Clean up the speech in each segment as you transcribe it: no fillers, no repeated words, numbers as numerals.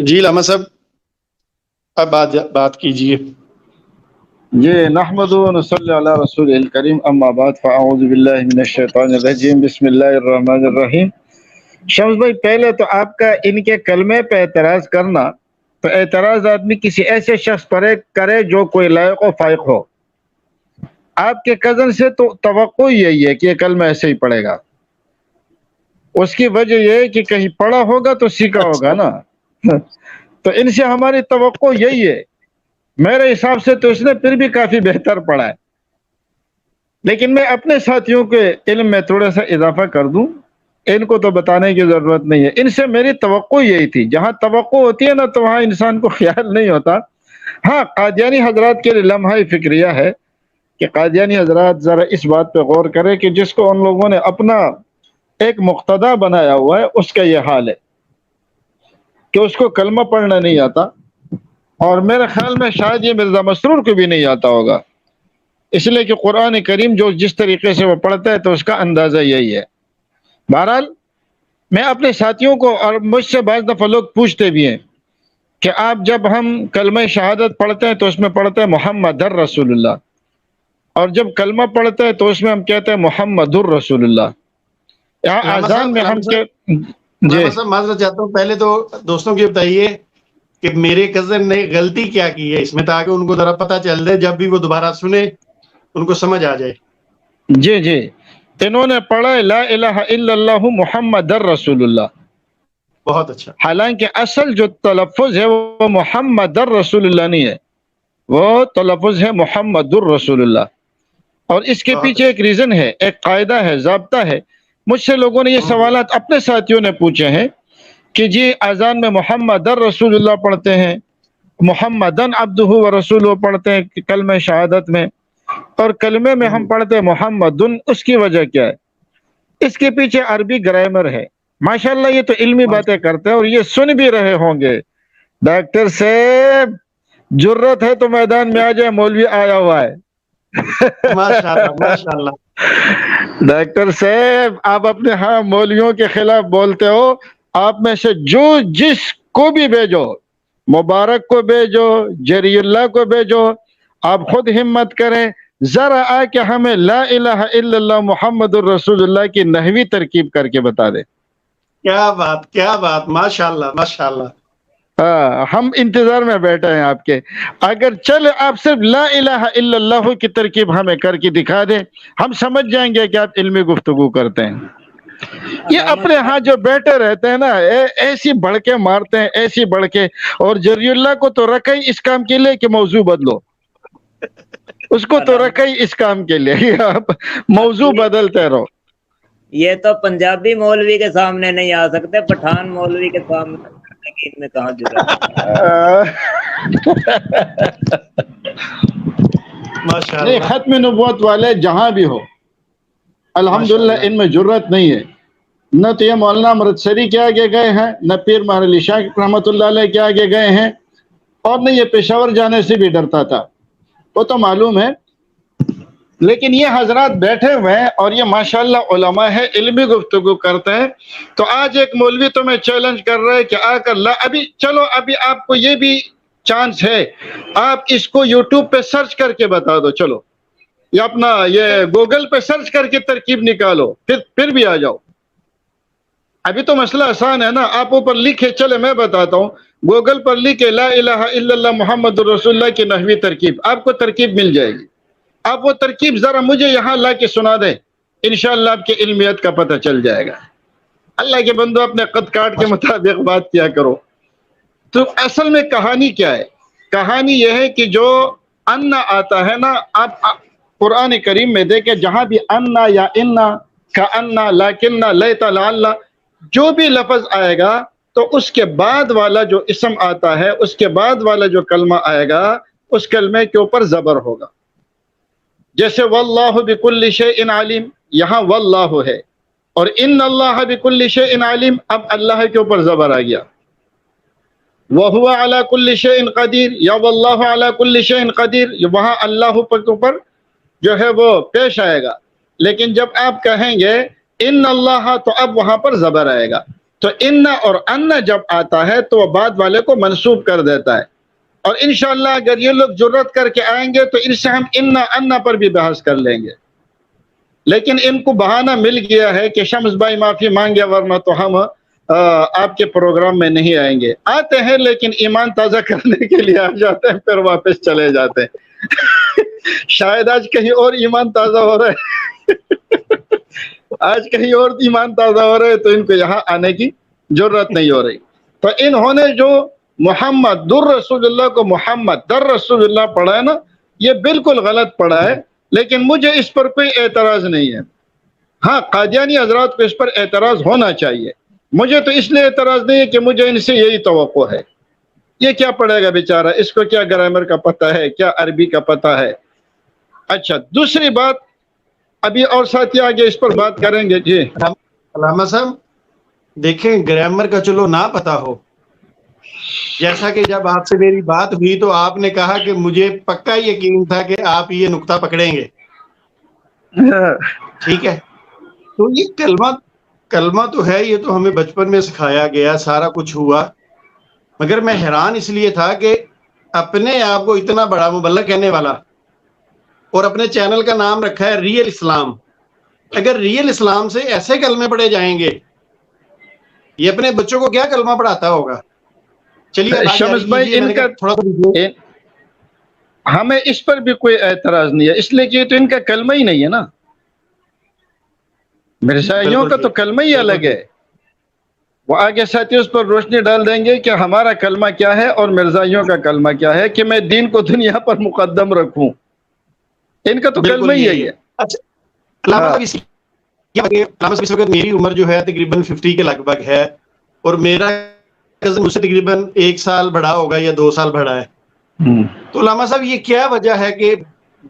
جی علامہ صاحب اب بات کیجیے۔ جی نحمد و نصلی علی رسول الکریم اما بعد فاعوذ باللہ من الشیطان الرجیم بسم اللہ الرحمن الرحیم۔ شمس بھائی، پہلے تو آپ کا ان کے کلمے پہ اعتراض کرنا، تو اعتراض آدمی کسی ایسے شخص پر کرے جو کوئی لائق و فائق ہو۔ آپ کے کزن سے تو توقع یہی ہے کہ یہ کلمہ ایسے ہی پڑھے گا، اس کی وجہ یہ ہے کہ کہیں پڑھا ہوگا تو سیکھا ہوگا نا۔ تو ان سے ہماری توقع یہی ہے۔ میرے حساب سے تو اس نے پھر بھی کافی بہتر پڑھا ہے، لیکن میں اپنے ساتھیوں کے علم میں تھوڑا سا اضافہ کر دوں، ان کو تو بتانے کی ضرورت نہیں ہے۔ ان سے میری توقع یہی تھی، جہاں توقع ہوتی ہے نا تو وہاں انسان کو خیال نہیں ہوتا۔ ہاں، قادیانی حضرات کے لیے لمحہ فکریہ ہے کہ قادیانی حضرات ذرا اس بات پہ غور کرے کہ جس کو ان لوگوں نے اپنا ایک مقتدا بنایا ہوا ہے، اس کا یہ حال ہے کہ اس کو کلمہ پڑھنا نہیں آتا، اور میرے خیال میں شاید یہ مرزا مسرور کو بھی نہیں آتا ہوگا، اس لیے کہ قرآن کریم جو جس طریقے سے وہ پڑھتا ہے تو اس کا اندازہ یہی ہے۔ بہرحال میں اپنے ساتھیوں کو، اور مجھ سے بعض دفعہ لوگ پوچھتے بھی ہیں کہ آپ جب ہم کلمہ شہادت پڑھتے ہیں تو اس میں پڑھتے ہیں محمد رسول اللہ، اور جب کلمہ پڑھتے ہیں تو اس میں ہم کہتے ہیں محمد الرسول اللہ۔ یہاں اذان میں ہم علامہ صاحب معذرت چاہتا ہوں، پہلے تو دوستوں کی بتائیے کہ میرے کزن نے غلطی کیا کی ہے اس میں، تاکہ ان کو ذرا پتہ چل جائے، جب بھی وہ دوبارہ سنے ان کو سمجھ آ جائے۔ جی انہوں نے پڑھا ہے لا الہ الا اللہ محمد الرسول اللہ، بہت اچھا۔ حالانکہ اصل جو تلفظ ہے وہ محمد الرسول اللہ نہیں ہے، وہ تلفظ ہے محمد الرسول اللہ۔ اور اس کے پیچھے ایک ریزن ہے، ایک قاعدہ ہے، ضابطہ ہے۔ مجھ سے لوگوں نے یہ سوالات اپنے ساتھیوں نے پوچھے ہیں کہ جی اذان میں محمد الرسول اللہ پڑھتے ہیں، محمدن عبدہ و رسولہ پڑھتے ہیں کلمہ شہادت میں، اور کلمے میں ہم پڑھتے ہیں محمدن، اس کی وجہ کیا ہے؟ اس کے پیچھے عربی گرامر ہے۔ ماشاءاللہ یہ تو علمی باتیں کرتے ہیں اور یہ سن بھی رہے ہوں گے۔ ڈاکٹر صاحب جرت ہے تو میدان میں آ جائے، مولوی آیا ہوا ہے۔ ماشاءاللہ ماشاءاللہ۔ ڈاکٹر صاحب آپ اپنے ہاں مولویوں کے خلاف بولتے ہو، آپ میں سے جو جس کو بھی بھیجو، مبارک کو بھیجو، جری اللہ کو بھیجو، آپ خود ہمت کریں، ذرا آ کے ہمیں لا الہ الا اللہ محمد الرسول اللہ کی نحوی ترکیب کر کے بتا دے۔ کیا بات کیا بات، ماشاءاللہ ماشاءاللہ۔ ہم انتظار میں بیٹھے ہیں آپ کے۔ اگر چلے آپ صرف لا الہ الا اللہ کی ترکیب ہمیں کر کے دکھا دیں، ہم سمجھ جائیں گے کہ آپ علمی گفتگو کرتے ہیں۔ یہ اپنے ہاں جو بیٹھے رہتے ہیں نا، ایسی بڑکے مارتے ہیں، ایسی بڑکے، اور جری اللہ کو تو رکھا ہی اس کام کے لیے کہ موضوع بدلو، اس کو تو رکھا ہی اس کام کے لیے، آپ موضوع بدلتے رہو۔ یہ تو پنجابی مولوی کے سامنے نہیں آ سکتے، پٹھان مولوی کے سامنے میں کہاں نہیں، ختم نبوت والے جہاں بھی ہو الحمدللہ ان میں جرت نہیں ہے۔ نہ تو یہ مولانا امرتسری کے آگے گئے ہیں، نہ پیر مہر علی شاہ رحمۃ اللہ علیہ کے آگے گئے ہیں، اور نہ یہ پشاور جانے سے بھی ڈرتا تھا، وہ تو معلوم ہے۔ لیکن یہ حضرات بیٹھے ہوئے ہیں اور یہ ماشاءاللہ علماء ہے، علمی گفتگو کرتے ہیں۔ تو آج ایک مولوی تو میں چیلنج کر رہا ہے کہ آ کر ابھی چلو، ابھی آپ کو یہ بھی چانس ہے، آپ اس کو یوٹیوب پہ سرچ کر کے بتا دو، چلو، یا اپنا یہ گوگل پہ سرچ کر کے ترکیب نکالو، پھر بھی آ جاؤ۔ ابھی تو مسئلہ آسان ہے نا، آپ اوپر لکھے، چلے میں بتاتا ہوں، گوگل پر لکھے لا الہ الا اللہ محمد رسول اللہ کی نحوی ترکیب، آپ کو ترکیب مل جائے گی۔ آپ وہ ترکیب ذرا مجھے یہاں لا کے سنا دیں، انشاءاللہ آپ کی علمیت کا پتہ چل جائے گا۔ اللہ کے بندو اپنے قد کاٹ کے مطابق بات کیا کرو۔ تو اصل میں کہانی کیا ہے؟ کہانی یہ ہے کہ جو انا آتا ہے نا، آپ قرآن کریم میں دیکھیں، جہاں بھی انا یا انا کا انا لیکننا لیتا لعلہ، جو بھی لفظ آئے گا تو اس کے بعد والا جو اسم آتا ہے، اس کے بعد والا جو کلمہ آئے گا، اس کلمے کے اوپر زبر ہوگا۔ جیسے واللہ بکل شیء علیم، یہاں واللہ ہے، اور ان اللہ بکل شیء علیم، اب اللہ کے اوپر زبر آ گیا۔ وہو علی کل شیء قدیر، یا واللہ علی کل شیء قدیر، وہاں اللہ کے اوپر جو ہے وہ پیش آئے گا۔ لیکن جب آپ کہیں گے ان اللہ، تو اب وہاں پر زبر آئے گا۔ تو انا اور انا جب آتا ہے تو وہ بعد والے کو منسوب کر دیتا ہے. اور انشاءاللہ اگر یہ لوگ جرت کر کے آئیں گے تو ان سے ہم انا انا پر بھی بحث کر لیں گے. لیکن ان کو بہانہ مل گیا ہے کہ شمس بھائی معافی مانگے ورنہ تو ہم آپ کے پروگرام میں نہیں آئیں گے. آتے ہیں لیکن ایمان تازہ کرنے کے لیے آ جاتے ہیں، پھر واپس چلے جاتے ہیں. شاید آج کہیں اور ایمان تازہ ہو رہا ہے آج کہیں اور ایمان تازہ ہو رہے، تو ان کو یہاں آنے کی ضرورت نہیں ہو رہی. تو انہوں نے جو محمد در رسول اللہ کو محمد در رسول اللہ پڑھا ہے نا، یہ بالکل غلط پڑھا ہے. لیکن مجھے اس پر کوئی اعتراض نہیں ہے. ہاں، قادیانی حضرات کو اس پر اعتراض ہونا چاہیے. مجھے تو اس لیے اعتراض نہیں ہے کہ مجھے ان سے یہی توقع ہے. یہ کیا پڑھے گا بیچارہ، اس کو کیا گرامر کا پتہ ہے، کیا عربی کا پتہ ہے. اچھا، دوسری بات، ابھی اور ساتھی آگے اس پر بات کریں گے. جی علامہ صاحب دیکھیں، گرامر کا چلو نہ پتا ہو، جیسا کہ جب آپ سے میری بات ہوئی تو آپ نے کہا کہ مجھے پکا یقین تھا کہ آپ یہ نقطہ پکڑیں گے. ٹھیک ہے، تو یہ کلمہ تو ہے، یہ تو ہمیں بچپن میں سکھایا گیا، سارا کچھ ہوا. مگر میں حیران اس لیے تھا کہ اپنے آپ کو اتنا بڑا مبلغ کہنے والا اور اپنے چینل کا نام رکھا ہے ریئل اسلام. اگر ریئل اسلام سے ایسے کلمے پڑھے جائیں گے، یہ اپنے بچوں کو کیا کلمہ پڑھاتا ہوگا؟ چلیے شمس بھائی، ان کا ہمیں اس پر بھی کوئی اعتراض نہیں ہے، اس لیے کہ تو ان کا کلمہ ہی نہیں ہے نا. مرزائیوں کا تو کلمہ ہی الگ ہے. وہ آگے ساتھی اس پر روشنی ڈال دیں گے کہ ہمارا کلمہ کیا ہے اور مرزائیوں کا کلمہ کیا ہے، کہ میں دین کو دنیا پر مقدم رکھوں. ان کا تو کلمہ ہی یہی ہے. اچھا، اس وقت میری عمر جو ہے تقریباً 50 کے لگ بھگ ہے، اور میرا مجھ سے تقریباً 1 سال بڑا ہوگا یا 2 سال بڑا ہے. تو علامہ صاحب یہ کیا وجہ ہے کہ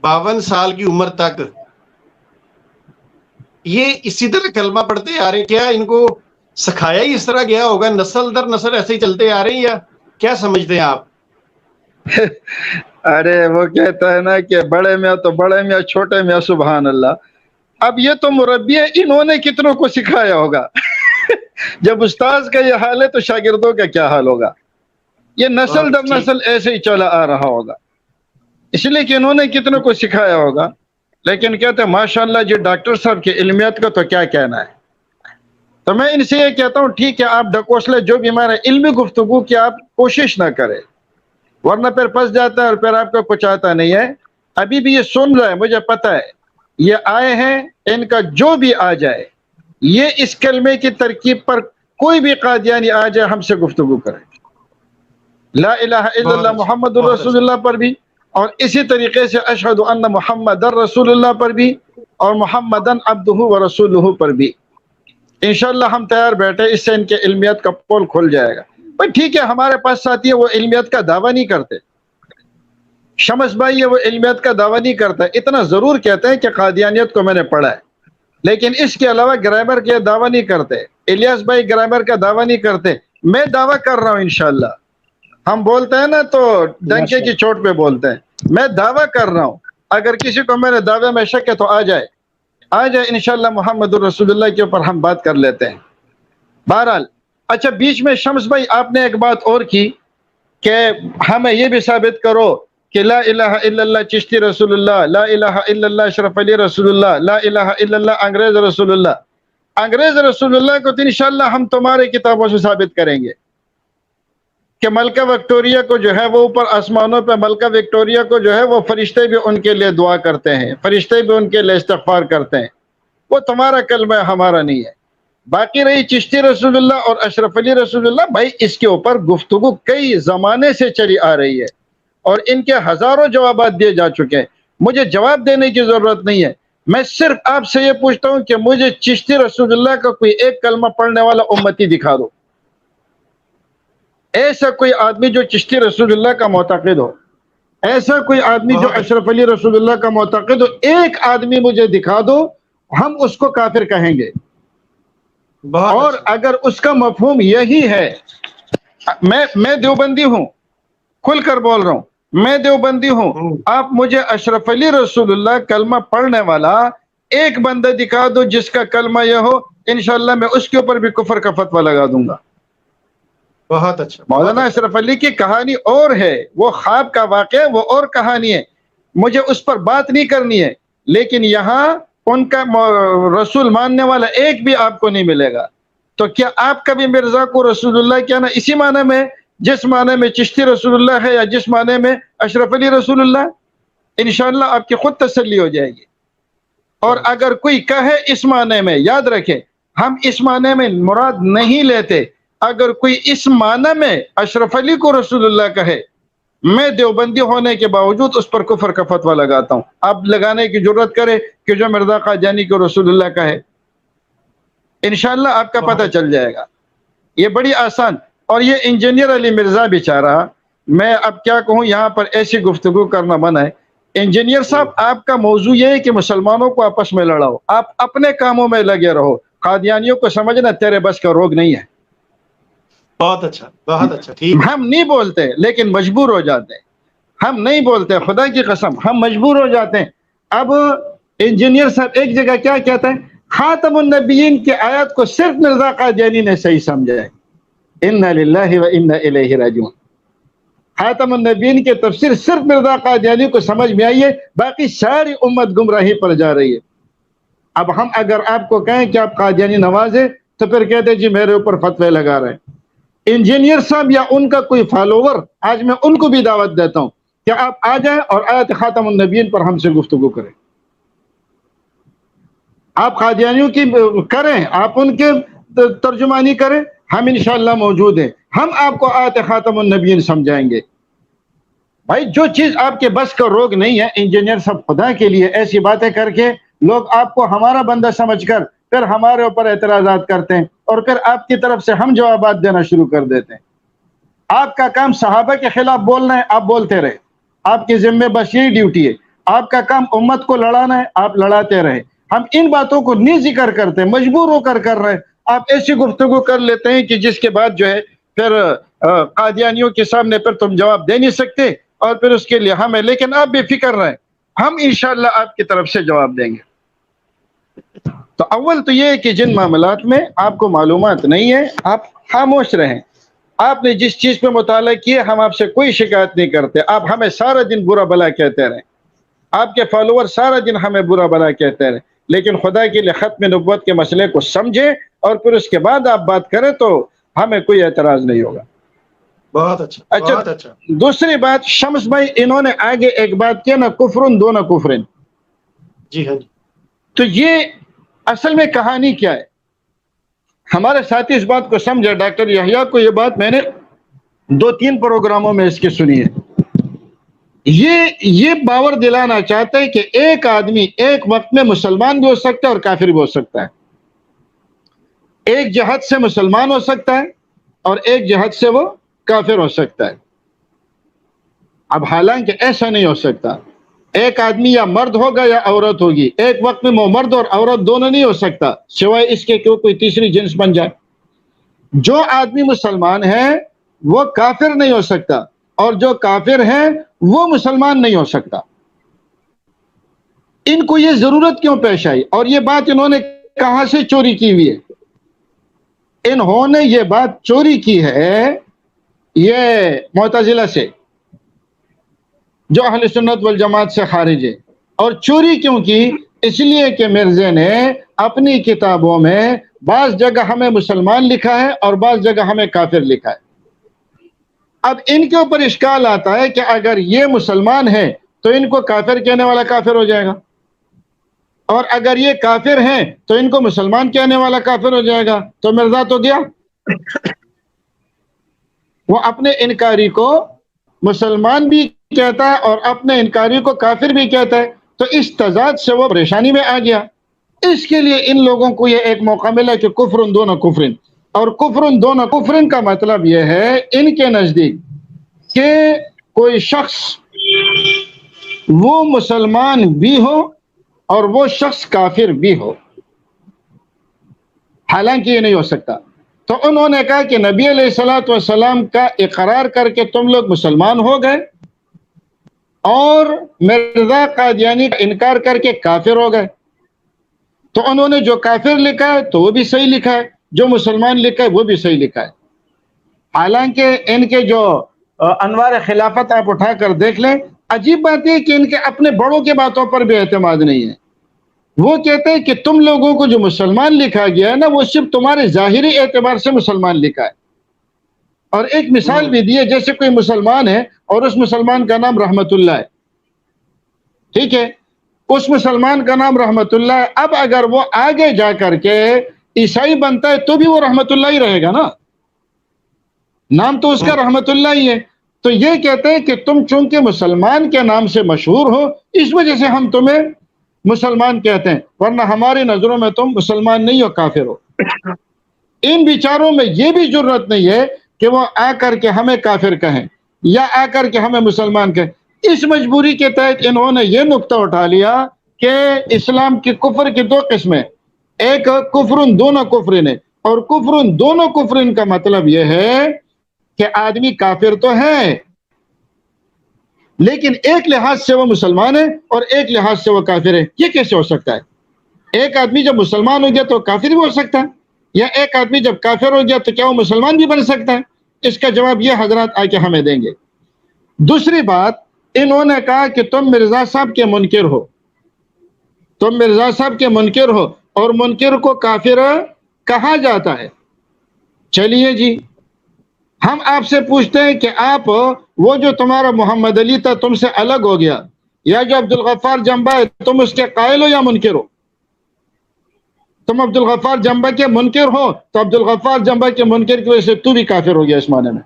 52 سال کی عمر تک یہ اسی طرح کلمہ پڑھتے آ رہے؟ کیا ان کو سکھایا ہی اس طرح گیا ہوگا، نسل در نسل ایسے ہی چلتے آ رہے ہیں، یا کیا سمجھتے ہیں آپ؟ ارے وہ کہتا ہے نا کہ بڑے میاں تو بڑے میاں، چھوٹے میاں سبحان اللہ. اب یہ تو مربی ہے، انہوں نے کتنوں کو سکھایا ہوگا. جب استاذ کا یہ حال ہے تو شاگردوں کا کیا حال ہوگا. یہ نسل در نسل ایسے ہی چلا آ رہا ہوگا، اس لیے کہ انہوں نے کتنوں کو سکھایا ہوگا. لیکن کہتے ہیں ماشاءاللہ جی ڈاکٹر صاحب کی علمیت کا تو کیا کہنا ہے. تو میں ان سے یہ کہتا ہوں ٹھیک ہے، آپ ڈھکوسلے جو بھی ہمارے علمی گفتگو کی آپ کوشش نہ کریں، ورنہ پھر پھنس جاتا ہے اور پھر آپ کو کچھ آتا نہیں ہے. ابھی بھی یہ سن رہا ہے، مجھے پتہ ہے یہ آئے ہیں، ان کا جو بھی آ جائے، یہ اس کلمے کی ترکیب پر کوئی بھی قادیانی آ جائے ہم سے گفتگو کرے، لا الہ الا اللہ محمد الرسول اللہ پر بھی، اور اسی طریقے سے اشہد ان محمد الرسول اللہ پر بھی، اور محمدن عبدہ ورسولہ پر بھی. انشاءاللہ ہم تیار بیٹھے، اس سے ان کے علمیت کا پول کھل جائے گا. بھائی ٹھیک ہے، ہمارے پاس ساتھی ہے وہ علمیت کا دعویٰ نہیں کرتے. شمس بھائی وہ علمیت کا دعویٰ نہیں کرتا، اتنا ضرور کہتے ہیں کہ قادیانیت کو میں نے پڑھا ہے، لیکن اس کے علاوہ گرامر کے دعویٰ نہیں کرتے. الیاس بھائی گرامر کا دعویٰ نہیں کرتے، میں دعویٰ کر رہا ہوں. انشاءاللہ ہم بولتے ہیں نا تو ڈنکے کی چوٹ پہ بولتے ہیں، میں دعویٰ کر رہا ہوں. اگر کسی کو میرے دعوے میں شک ہے تو آ جائے انشاءاللہ محمد الرسول اللہ کے اوپر ہم بات کر لیتے ہیں. بہرحال اچھا، بیچ میں شمس بھائی آپ نے ایک بات اور کی کہ ہمیں یہ بھی ثابت کرو کہ لا الہ الا اللہ چشتی رسول اللہ، لا الہ الا اللہ اشرف علی رسول اللہ، لا الہ الا اللہ انگریز رسول اللہ. انگریز رسول اللہ کو تو انشاءاللہ ہم تمہارے کتابوں سے ثابت کریں گے کہ ملکہ وکٹوریہ کو جو ہے وہ اوپر آسمانوں پہ ملکہ وکٹوریہ کو جو ہے وہ فرشتے بھی ان کے لیے دعا کرتے ہیں، فرشتے بھی ان کے لیے استغفار کرتے ہیں. وہ تمہارا کلمہ ہے، ہمارا نہیں ہے. باقی رہی چشتی رسول اللہ اور اشرف علی رسول اللہ، بھائی اس کے اوپر گفتگو کئی زمانے سے چلی آ رہی ہے اور ان کے ہزاروں جوابات دیے جا چکے ہیں. مجھے جواب دینے کی ضرورت نہیں ہے، میں صرف آپ سے یہ پوچھتا ہوں کہ مجھے چشتی رسول اللہ کا کوئی ایک کلمہ پڑھنے والا امتی دکھا دو. ایسا کوئی آدمی جو چشتی رسول اللہ کا معتقد ہو، ایسا کوئی آدمی جو اشرف علی رسول اللہ کا معتقد ہو، ایک آدمی مجھے دکھا دو، ہم اس کو کافر کہیں گے. اور اگر اس کا مفہوم یہی ہے، میں دیوبندی ہوں، کھل کر بول رہا ہوں، میں دیوبندی ہوں، آپ مجھے اشرف علی رسول اللہ کلمہ پڑھنے والا ایک بندہ دکھا دو جس کا کلمہ یہ ہو انشاءاللہ میں اس کے اوپر بھی کفر کا فتویٰ لگا دوں گا۔ بہت اچھا۔ مولانا اشرف علی کی کہانی اور ہے، وہ خواب کا واقعہ وہ اور کہانی ہے، مجھے اس پر بات نہیں کرنی ہے، لیکن یہاں ان کا رسول ماننے والا ایک بھی آپ کو نہیں ملے گا۔ تو کیا آپ کبھی مرزا کو رسول اللہ کہنا اسی معنی میں جس معنی میں چشتی رسول اللہ ہے، یا جس معنی میں اشرف علی رسول اللہ؟ انشاءاللہ آپ کی خود تسلی ہو جائے گی۔ اور اگر کوئی کہے اس معنی میں، یاد رکھیں ہم اس معنی میں مراد نہیں لیتے، اگر کوئی اس معنی میں اشرف علی کو رسول اللہ کہے، میں دیوبندی ہونے کے باوجود اس پر کفر کا فتویٰ لگاتا ہوں۔ اب لگانے کی جرت کرے کہ جو مرزا قادیانی کو رسول اللہ کہے، انشاءاللہ آپ کا پتہ چل جائے گا۔ یہ بڑی آسان۔ اور یہ انجینئر علی مرزا بیچارہ، میں اب کیا کہوں، یہاں پر ایسی گفتگو کرنا منع ہے۔ انجینئر صاحب، آپ کا موضوع یہ ہے کہ مسلمانوں کو آپس میں لڑاؤ، آپ اپنے کاموں میں لگے رہو، قادیانیوں کو سمجھنا تیرے بس کا روگ نہیں ہے۔ بہت اچھا، بہت اچھا، ٹھیک۔ ہم نہیں بولتے لیکن مجبور ہو جاتے ہیں، ہم نہیں بولتے، خدا کی قسم ہم مجبور ہو جاتے ہیں۔ اب انجینئر صاحب ایک جگہ کیا کہتا ہے، خاتم النبیین کی آیات کو صرف مرزا قادیانی نے صحیح سمجھا ہے، انا للہ و انا الیہ راجعون۔ خاتم النبیین کی تفسیر صرف مرزا قادیانی کو سمجھ میں آئی ہے، باقی ساری امت گمراہی پر جا رہی ہے۔ اب ہم اگر آپ کو کہیں کہ آپ قادیانی نواز ہیں تو پھر کہتے جی میرے اوپر فتوے لگا رہے ہیں۔ انجینئر صاحب یا ان کا کوئی فالوور، آج میں ان کو بھی دعوت دیتا ہوں کہ آپ آ جائیں اور آیت خاتم النبیین پر ہم سے گفتگو کریں، آپ قادیانیوں کی کریں، آپ ان کے ترجمانی کریں، ہم انشاءاللہ موجود ہیں، ہم آپ کو آیت خاتم النبیین سمجھائیں گے۔ بھائی جو چیز آپ کے بس کا روگ نہیں ہے، انجینئر صاحب خدا کے لیے ایسی باتیں کر کے لوگ آپ کو ہمارا بندہ سمجھ کر پھر ہمارے اوپر اعتراضات کرتے ہیں، اور پھر آپ کی طرف سے ہم جوابات دینا شروع کر دیتے ہیں۔ آپ کا کام صحابہ کے خلاف بولنا ہے، آپ بولتے رہے، آپ کی ذمہ بس یہی ڈیوٹی ہے۔ آپ کا کام امت کو لڑانا ہے، آپ لڑاتے رہے۔ ہم ان باتوں کو نہیں ذکر کرتے، مجبور ہو کر رہے ہیں۔ آپ ایسی گفتگو کر لیتے ہیں کہ جس کے بعد جو ہے پھر قادیانیوں کے سامنے پھر تم جواب دے نہیں سکتے، اور پھر اس کے لیے ہمیں، لیکن آپ بے فکر رہیں، ہم انشاءاللہ آپ کی طرف سے جواب دیں گے۔ تو اول تو یہ ہے کہ جن معاملات میں آپ کو معلومات نہیں ہے آپ خاموش رہیں۔ آپ نے جس چیز پہ مطالعہ کیے ہم آپ سے کوئی شکایت نہیں کرتے، آپ ہمیں سارا دن برا بھلا کہتے رہیں، آپ کے فالوور سارا دن ہمیں برا بھلا کہتے رہیں، لیکن خدا کے لیے ختم نبوت کے مسئلے کو سمجھیں اور پھر اس کے بعد آپ بات کریں تو ہمیں کوئی اعتراض نہیں ہوگا۔ بہت اچھا، بہت اچھا۔ دوسری بات، شمس بھائی انہوں نے آگے ایک بات کیا، نہ کفرن دون کفرن۔ جی ہاں جی۔ تو یہ اصل میں کہانی کیا ہے؟ ہمارے ساتھی اس بات کو سمجھے، ڈاکٹر یحییٰ کو یہ بات میں نے 2-3 پروگراموں میں اس کی سنی ہے۔ یہ باور دلانا چاہتا ہے کہ ایک آدمی ایک وقت میں مسلمان بھی ہو سکتا ہے اور کافر بھی ہو سکتا ہے، ایک جہت سے مسلمان ہو سکتا ہے اور ایک جہت سے وہ کافر ہو سکتا ہے۔ اب حالانکہ ایسا نہیں ہو سکتا، ایک آدمی یا مرد ہوگا یا عورت ہوگی، ایک وقت میں وہ مرد اور عورت دونوں نہیں ہو سکتا، سوائے اس کے کہ کوئی تیسری جنس بن جائے۔ جو آدمی مسلمان ہے وہ کافر نہیں ہو سکتا، اور جو کافر ہے وہ مسلمان نہیں ہو سکتا۔ ان کو یہ ضرورت کیوں پیش آئی؟ اور یہ بات انہوں نے کہاں سے چوری کی ہوئی ہے؟ انہوں نے یہ بات چوری کی ہے یہ معتزلہ سے، جو اہل سنت والجماعت سے خارج ہے۔ اور چوری کیوں کی؟ اس لیے کہ مرزا نے اپنی کتابوں میں بعض جگہ ہمیں مسلمان لکھا ہے اور بعض جگہ ہمیں کافر لکھا ہے۔ اب ان کے اوپر اشکال آتا ہے کہ اگر یہ مسلمان ہے تو ان کو کافر کہنے والا کافر ہو جائے گا، اور اگر یہ کافر ہیں تو ان کو مسلمان کہنے والا کافر ہو جائے گا۔ تو مرزا تو گیا، وہ اپنے انکاری کو مسلمان بھی کہتا ہے اور اپنے انکاری کو کافر بھی کہتا ہے، تو اس تضاد سے وہ پریشانی میں آ گیا۔ اس کے لیے ان لوگوں کو یہ ایک موقع ملا کہ کفرن دون کفرن، اور کفرن دون کفرن کا مطلب یہ ہے ان کے نزدیک کہ کوئی شخص وہ مسلمان بھی ہو اور وہ شخص کافر بھی ہو، حالانکہ یہ نہیں ہو سکتا۔ تو انہوں نے کہا کہ نبی علیہ الصلوۃ والسلام کا اقرار کر کے تم لوگ مسلمان ہو گئے اور مرزا قادیانی کا انکار کر کے کافر ہو گئے، تو انہوں نے جو کافر لکھا ہے تو وہ بھی صحیح لکھا ہے، جو مسلمان لکھا ہے وہ بھی صحیح لکھا ہے۔ حالانکہ ان کے جو انوار خلافت آپ اٹھا کر دیکھ لیں، عجیب بات ہے کہ ان کے اپنے بڑوں کے باتوں پر بھی اعتماد نہیں ہے۔ وہ کہتے ہیں کہ تم لوگوں کو جو مسلمان لکھا گیا ہے نا، وہ صرف تمہارے ظاہری اعتبار سے مسلمان لکھا ہے۔ اور ایک مثال بھی دی ہے، جیسے کوئی مسلمان ہے اور اس مسلمان کا نام رحمت اللہ ہے، ٹھیک ہے، اس مسلمان کا نام رحمت اللہ ہے، اب اگر وہ آگے جا کر کے عیسائی بنتا ہے تو بھی وہ رحمت اللہ ہی رہے گا نا، نام تو اس کا رحمت اللہ ہی ہے۔ تو یہ کہتے ہیں کہ تم چونکہ مسلمان کے نام سے مشہور ہو، اس وجہ سے ہم تمہیں مسلمان کہتے ہیں، ورنہ ہماری نظروں میں تم مسلمان نہیں ہو، کافر ہو۔ ان بیچاروں میں یہ بھی جرت نہیں ہے کہ وہ آ کر کے ہمیں کافر کہیں یا آ کر کے ہمیں مسلمان کہیں۔ اس مجبوری کے تحت انہوں نے یہ نقطہ اٹھا لیا کہ اسلام کی کفر کی دو قسمیں، ایک کفرن دونوں کفرن ہے، اور کفرن دونوں کفرن کا مطلب یہ ہے کہ آدمی کافر تو ہے لیکن ایک لحاظ سے وہ مسلمان ہے اور ایک لحاظ سے وہ کافر ہے۔ یہ کیسے ہو سکتا ہے؟ ایک آدمی جب مسلمان ہو گیا تو کافر بھی ہو سکتا ہے، یا ایک آدمی جب کافر ہو گیا تو کیا وہ مسلمان بھی بن سکتا ہے؟ اس کا جواب یہ حضرات آ کے ہمیں دیں گے۔ دوسری بات، انہوں نے کہا کہ تم مرزا صاحب کے منکر ہو، تم مرزا صاحب کے منکر ہو، اور منکر کو کافر کہا جاتا ہے۔ چلیے جی، ہم آپ سے پوچھتے ہیں کہ آپ وہ جو تمہارا محمد علی تھا تم سے الگ ہو گیا، یا جو عبد الغفار جنبہ ہے تم اس کے قائل ہو یا منکر ہو؟ تم عبد الغفار جنبہ کے منکر ہو تو عبد الغفار جنبہ کے منکر کی وجہ سے تو بھی کافر ہو گیا اس معنی میں۔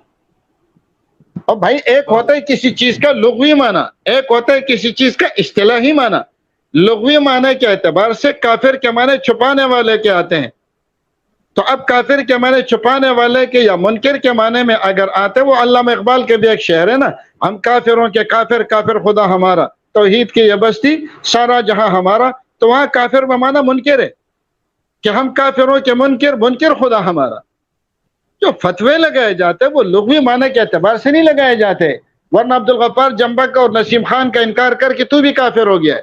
اور بھائی ایک ہوتا ہے کسی چیز کا لغوی معنی، ایک ہوتا ہے کسی چیز کا اصطلاحی معنی۔ لغوی معنی کے اعتبار سے کافر کے معنی چھپانے والے کے آتے ہیں، تو اب کافر کے معنی چھپانے والے کے یا منکر کے معنی میں اگر آتے، وہ علامہ اقبال کے بھی ایک شعر ہے نا، ہم کافروں کے کافر، کافر خدا ہمارا، توحید کی یہ بستی سارا جہاں ہمارا، تو وہاں کافر بمانا منکر ہے کہ ہم کافروں کے منکر، منکر خدا ہمارا۔ جو فتوے لگائے جاتے وہ لغوی معنی کے اعتبار سے نہیں لگائے جاتے، ورنہ عبد الغفار جنبہ کا اور نسیم خان کا انکار کر کے تو بھی کافر ہو گیا ہے۔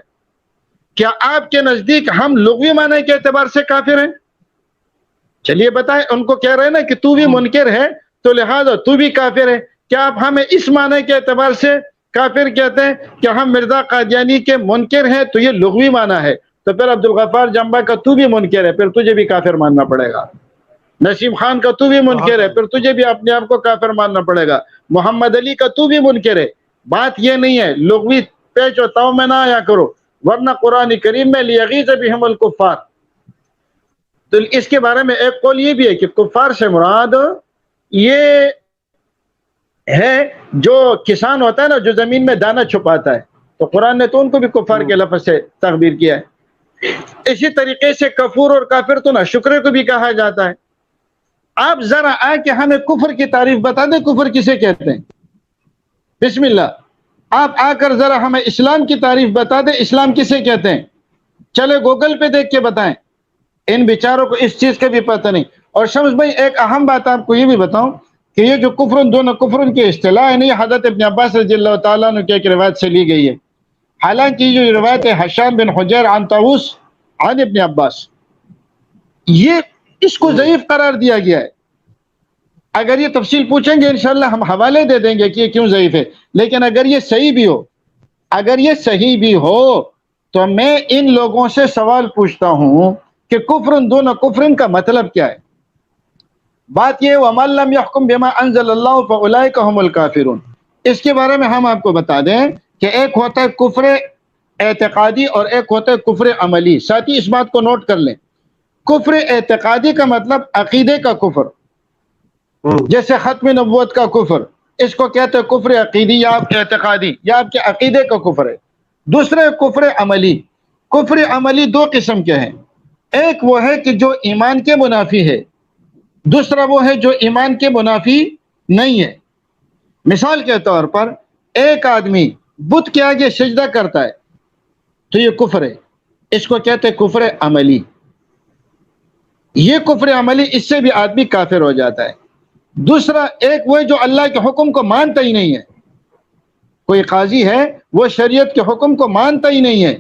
کیا آپ کے نزدیک ہم لغوی معنی کے اعتبار سے کافر ہیں؟ چلیے بتائیں، ان کو کہہ رہے ہیں نا کہ تو بھی منکر ہے تو لہذا تو بھی کافر ہے، کیا آپ ہمیں اس معنی کے اعتبار سے کافر کہتے ہیں کہ ہم مرزا قادیانی کے منکر ہیں تو یہ لغوی معنی ہے؟ تو پھر عبد الغفار جنبہ کا تو بھی منکر ہے، پھر تجھے بھی کافر ماننا پڑے گا۔ نسیم خان کا تو بھی منکر ہے، پھر تجھے بھی اپنے آپ کو کافر ماننا پڑے گا۔ محمد علی کا تو بھی منکر ہے۔ بات یہ نہیں ہے، لغوی پیچ و تاؤ میں نہ آیا کرو، ورنہ قرآن کریم میں لیغیظ بہم الکفار۔ تو اس کے بارے میں ایک قول یہ بھی ہے کہ کفار سے مراد یہ ہے جو کسان ہوتا ہے نا، جو زمین میں دانہ چھپاتا ہے، تو قرآن نے تو ان کو بھی کفار کے لفظ سے تعبیر کیا ہے۔ اسی طریقے سے کفور اور کافر تو نہ شکرے کو بھی کہا جاتا ہے۔ آپ ذرا آ کے ہمیں کفر کی تعریف بتا دیں، کفر کسے کہتے ہیں؟ بسم اللہ، آپ آ کر ذرا ہمیں اسلام کی تعریف بتا دیں، اسلام کسے کہتے ہیں؟ چلے گوگل پہ دیکھ کے بتائیں۔ ان بیچاروں کو اس چیز کا بھی پتہ نہیں۔ اور شمس بھائی ایک اہم بات آپ کو یہ بھی بتاؤں کہ یہ جو کفرن دونوں کفرن کی اصطلاح ہے نہیں، حضرت ابن عباس رضی اللہ تعالیٰ عنہ کی ایک روایت سے لی گئی ہے۔ حالانکہ یہ جو روایت ہے حشام بن حجیر عن طاووس عن ابن عباس، یہ اس کو ضعیف قرار دیا گیا ہے۔ اگر یہ تفصیل پوچھیں گے انشاءاللہ ہم حوالے دے دیں گے کہ یہ کیوں ضعیف ہے، لیکن اگر یہ صحیح بھی ہو، اگر یہ صحیح بھی ہو تو میں ان لوگوں سے سوال پوچھتا ہوں کہ کفرن دون کفرن کا مطلب کیا ہے؟ بات یہ وَمَن لَمْ يَحْكُمْ بِمَا أَنزَلَ اللَّهُ فَأُولَئِكَ هُمُ الْكَافِرُونَ۔ اس کے بارے میں ہم آپ کو بتا دیں کہ ایک ہوتا ہے کفر اعتقادی اور ایک ہوتا ہے کفر عملی۔ ساتھی اس بات کو نوٹ کر لیں، کفر اعتقادی کا مطلب عقیدے کا کفر، جیسے ختم نبوت کا کفر، اس کو کہتے ہیں کفر عقیدی یا اعتقادی، یا آپ کے عقیدے کا کفر ہے۔ دوسرے کفر عملی۔ کفر عملی دو قسم کے ہیں، ایک وہ ہے کہ جو ایمان کے منافی ہے، دوسرا وہ ہے جو ایمان کے منافی نہیں ہے۔ مثال کے طور پر ایک آدمی بت کے آگے سجدہ کرتا ہے تو یہ کفر ہے، اس کو کہتے ہیں کفر عملی۔ یہ کفر عملی، اس سے بھی آدمی کافر ہو جاتا ہے۔ دوسرا ایک وہ جو اللہ کے حکم کو مانتا ہی نہیں ہے، کوئی قاضی ہے وہ شریعت کے حکم کو مانتا ہی نہیں ہے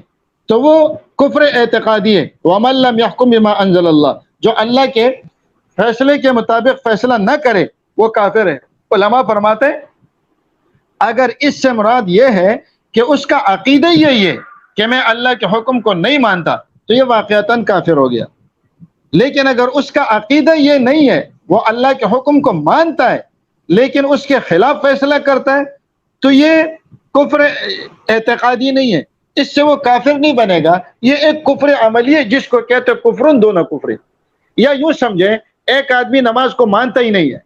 تو وہ کفر اعتقادی ہے. وَمَن لَّمْ يَحْكُم بِمَا أَنزَلَ اللَّهُ، جو اللہ کے فیصلے کے مطابق فیصلہ نہ کرے وہ کافر ہے. علماء فرماتے ہیں اگر اس سے مراد یہ ہے کہ اس کا عقیدہ یہی ہے کہ میں اللہ کے حکم کو نہیں مانتا تو یہ واقعتاً کافر ہو گیا. لیکن اگر اس کا عقیدہ یہ نہیں ہے، وہ اللہ کے حکم کو مانتا ہے لیکن اس کے خلاف فیصلہ کرتا ہے، تو یہ کفر اعتقادی نہیں ہے، اس سے وہ کافر نہیں بنے گا. یہ ایک کفر عملی ہے جس کو کہتے ہیں کفر دون کفر. یا یوں سمجھیں ایک آدمی نماز کو مانتا ہی نہیں ہے،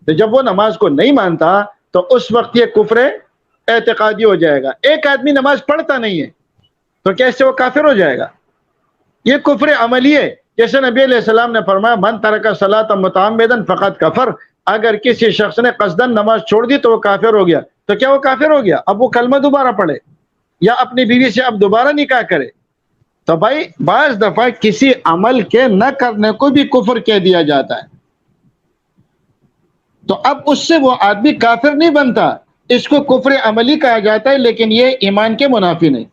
تو جب وہ نماز کو نہیں مانتا تو اس وقت یہ کفر اعتقادی ہو جائے گا. ایک آدمی نماز پڑھتا نہیں ہے تو کیسے وہ کافر ہو جائے گا؟ یہ کفر عملی ہے. جیسے نبی علیہ السلام نے فرمایا من ترک الصلاۃ متعمدا فقد کفر، اگر کسی شخص نے قصدن نماز چھوڑ دی تو وہ کافر ہو گیا. تو کیا وہ کافر ہو گیا؟ اب وہ کلمہ دوبارہ پڑھے یا اپنی بیوی سے اب دوبارہ نکاح کرے. تو بھائی بعض دفعہ کسی عمل کے نہ کرنے کو بھی کفر کہہ دیا جاتا ہے، تو اب اس سے وہ آدمی کافر نہیں بنتا، اس کو کفر عملی کہا جاتا ہے لیکن یہ ایمان کے منافی نہیں.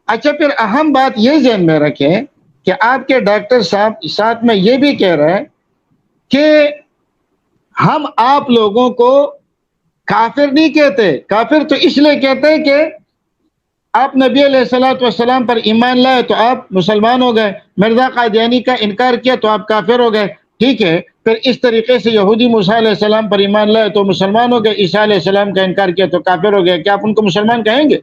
اچھا پھر اہم بات یہ ذہن میں رکھیں کہ آپ کے ڈاکٹر صاحب ساتھ میں یہ بھی کہہ رہے ہیں کہ ہم آپ لوگوں کو کافر نہیں کہتے. کافر تو اس لیے کہتے ہیں کہ آپ نبی علیہ الصلوۃ والسلام پر ایمان لائے تو آپ مسلمان ہو گئے، مرزا قادیانی کا انکار کیا تو آپ کافر ہو گئے. ٹھیک ہے، پھر اس طریقے سے یہودی موسیٰ علیہ السلام پر ایمان لائے تو مسلمان ہو گئے، عیسیٰ علیہ السلام کا انکار کیا تو کافر ہو گئے. کیا آپ ان کو مسلمان کہیں گے؟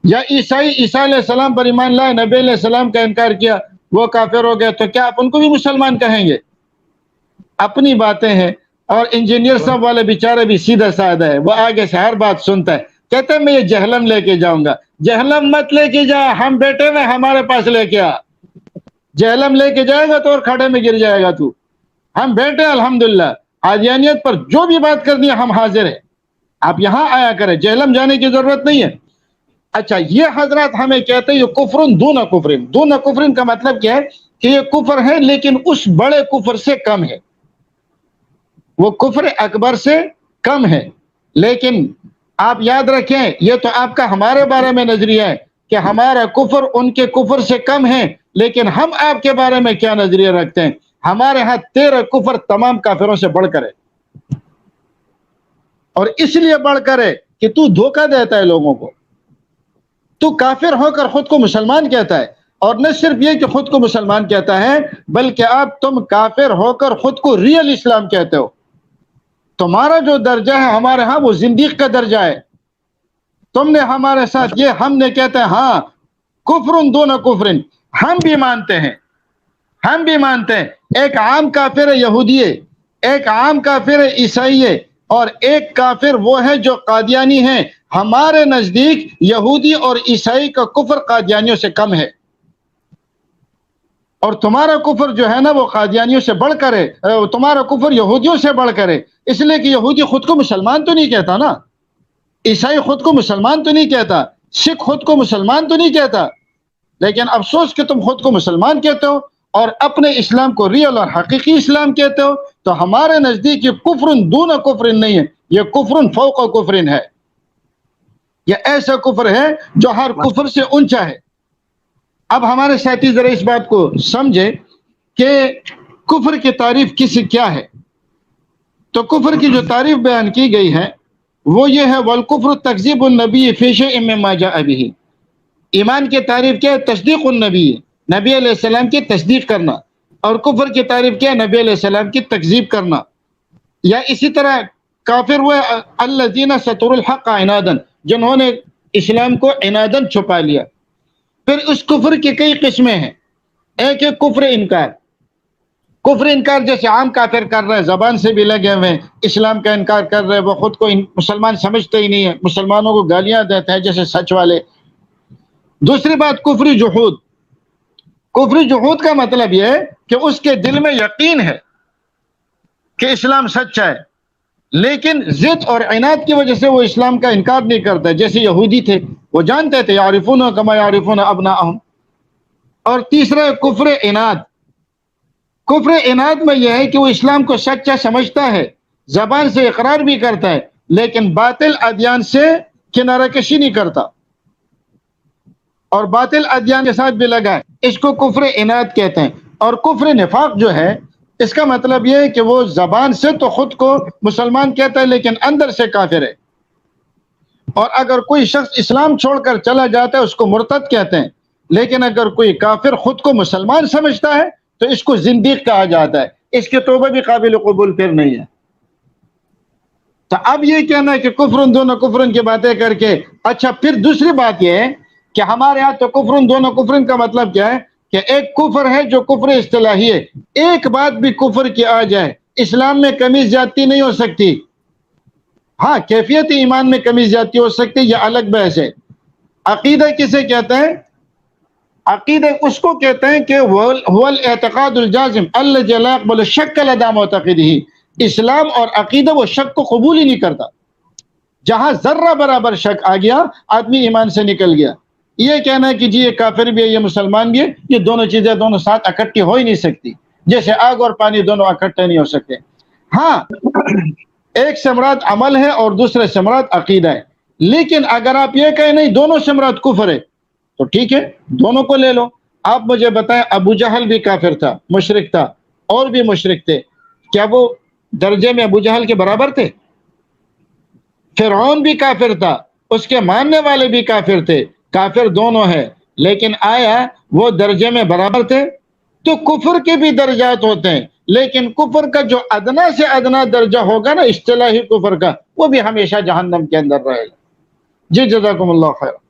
یا عیسیٰ علیہ السلام پر ایمان لائے، نبی علیہ السلام کا انکار کیا وہ کافر ہو گئے، تو کیا آپ ان کو بھی مسلمان کہیں گے؟ اپنی باتیں ہیں. اور انجینئر صاحب والے بیچارے بھی سیدھا سادہ ہے، وہ آگے سے ہر بات سنتا ہے، کہتے ہیں میں یہ جہلم لے کے جاؤں گا. جہلم مت لے کے جا، ہم بیٹے میں ہمارے پاس لے کے آ. جہلم لے کے جائے گا تو اور کھڑے میں گر جائے گا تو. ہم بیٹے الحمدللہ، قادیانیت پر جو بھی بات کرنی ہے ہم حاضر ہیں، آپ یہاں آیا کریں، جہلم جانے کی ضرورت نہیں ہے. اچھا یہ حضرات ہمیں کہتے ہیں یہ کفر دون کفر. دون کفر کا مطلب کیا ہے کہ یہ کفر ہے لیکن اس بڑے کفر سے کم ہے، وہ کفر اکبر سے کم ہے. لیکن آپ یاد رکھیں یہ تو آپ کا ہمارے بارے میں نظریہ ہے کہ ہمارا کفر ان کے کفر سے کم ہے، لیکن ہم آپ کے بارے میں کیا نظریہ رکھتے ہیں؟ ہمارے ہاں 13 کفر تمام کافروں سے بڑھ کر ہے، اور اس لیے بڑھ کر ہے کہ تو دھوکہ دیتا ہے لوگوں کو. تو کافر ہو کر خود کو مسلمان کہتا ہے، اور نہ صرف یہ کہ خود کو مسلمان کہتا ہے بلکہ تم کافر ہو کر خود کو ریئل اسلام کہتے ہو. تمہارا جو درجہ ہے ہمارے ہاں وہ زندیق کا درجہ ہے. تم نے ہمارے ساتھ یہ ہم نے کہتے ہیں ہاں کفر دون کفر، ہم بھی مانتے ہیں، ہم بھی مانتے ہیں. ایک عام کافر یہودی ہے، ایک عام کافر عیسائی ہے، اور ایک کافر وہ ہے جو قادیانی ہیں. ہمارے نزدیک یہودی اور عیسائی کا کفر قادیانیوں سے کم ہے، اور تمہارا کفر جو ہے نا وہ قادیانیوں سے بڑھ کر ہے، تمہارا کفر یہودیوں سے بڑھ کر ہے. اس لیے کہ یہودی خود کو مسلمان تو نہیں کہتا نا، عیسائی خود کو مسلمان تو نہیں کہتا، سکھ خود کو مسلمان تو نہیں کہتا. لیکن افسوس کہ تم خود کو مسلمان کہتے ہو اور اپنے اسلام کو ریئل اور حقیقی اسلام کہتے ہو. تو ہمارے نزدیک یہ کفر دون کفر نہیں ہے، یہ کفر فوق کفر ہے. یہ ایسا کفر ہے جو ہر کفر سے اونچا ہے. اب ہمارے ساتھی ذرا اس بات کو سمجھے کہ کفر کی تعریف کیا ہے. تو کفر کی جو تعریف بیان کی گئی ہے وہ یہ ہے والکفر تکذیب النبی فی شیء مما جاء به. ایمان کی تعریف کیا ہے؟ تصدیق النبی، نبی علیہ السلام کی تصدیق کرنا. اور کفر کی تعریف کیا ہے؟ نبی علیہ السلام کی تکذیب کرنا. یا اسی طرح کافر وہ الذین ستروا الحق عنادا، جنہوں نے اسلام کو عناداً چھپا لیا. پھر اس کفر کی کئی قسمیں ہیں. ایک ہے کفر انکار. کفر انکار جیسے عام کافر کر رہے ہیں، زبان سے بھی لگے ہوئے ہیں، اسلام کا انکار کر رہے ہیں، وہ خود کو مسلمان سمجھتے ہی نہیں ہے، مسلمانوں کو گالیاں دیتے ہیں جیسے سچ والے. دوسری بات کفر جحود. کفر جحود کا مطلب یہ ہے کہ اس کے دل میں یقین ہے کہ اسلام سچا ہے، لیکن ضد اور عناد کی وجہ سے وہ اسلام کا انکار نہیں کرتا. جیسے یہودی تھے، وہ جانتے تھے یعرفون کما یعرفون ابناءہم. اور تیسرا کفر عناد. کفر عناد میں یہ ہے کہ وہ اسلام کو سچا سمجھتا ہے، زبان سے اقرار بھی کرتا ہے، لیکن باطل ادیان سے کنارہ کشی نہیں کرتا. اور باطل ادیان کے ساتھ بھی لگا ہے، اس کو کفر عناد کہتے ہیں۔ اور کفر نفاق جو ہے اس کا مطلب یہ ہے کہ وہ زبان سے تو خود کو مسلمان کہتا ہے لیکن اندر سے کافر ہے۔ اور اگر کوئی شخص اسلام چھوڑ کر چلا جاتا ہے اس کو مرتد کہتے ہیں، لیکن اگر کوئی کافر خود کو مسلمان سمجھتا ہے تو اس کو زندیق کہا جاتا ہے، اس کی توبہ بھی قابل قبول پھر نہیں ہے۔ تو اب یہ کہنا ہے کہ کفرن دونوں کفرن کی باتیں کر کے، اچھا پھر دوسری بات یہ ہے کہ ہمارے ہاں تو کفرن دونوں کفرن کا مطلب کیا ہے کہ ایک کفر ہے جو کفر اصطلاحی ہے، ایک بات بھی کفر کی آ جائے اسلام میں کمی زیادتی نہیں ہو سکتی، ہاں کیفیت ایمان میں کمی زیادتی ہو سکتی، یہ الگ بحث ہے۔ عقیدہ کسے کہتے ہیں؟ عقیدہ اس کو کہتے ہیں کہ هو الاعتقاد الجازم الذي لا يقبل الشك لدى معتقده، اسلام اور عقیدہ وہ شک کو قبول ہی نہیں کرتا، جہاں ذرہ برابر شک آ گیا آدمی ایمان سے نکل گیا۔ یہ کہنا ہے کہ جی یہ کافر بھی ہے یہ مسلمان بھی ہے، یہ دونوں چیزیں دونوں ساتھ اکٹھی ہو ہی نہیں سکتی، جیسے آگ اور پانی دونوں اکٹھے نہیں ہو سکتے۔ ہاں ایک سے مراد عمل ہے اور دوسرے سے مراد عقیدہ ہے، لیکن اگر آپ یہ کہیں نہیں دونوں سے مراد کفر ہے تو ٹھیک ہے دونوں کو لے لو۔ آپ مجھے بتائیں ابو جہل بھی کافر تھا، مشرک تھا، اور بھی مشرک تھے، کیا وہ درجے میں ابو جہل کے برابر تھے؟ فرعون بھی کافر تھا، اس کے ماننے والے بھی کافر تھے، کافر دونوں ہے، لیکن آیا وہ درجے میں برابر تھے؟ تو کفر کے بھی درجات ہوتے ہیں، لیکن کفر کا جو ادنا سے ادنا درجہ ہوگا نا اصطلاحی کفر کا، وہ بھی ہمیشہ جہنم کے اندر رہے گا۔ جی جزاکم اللہ خیر۔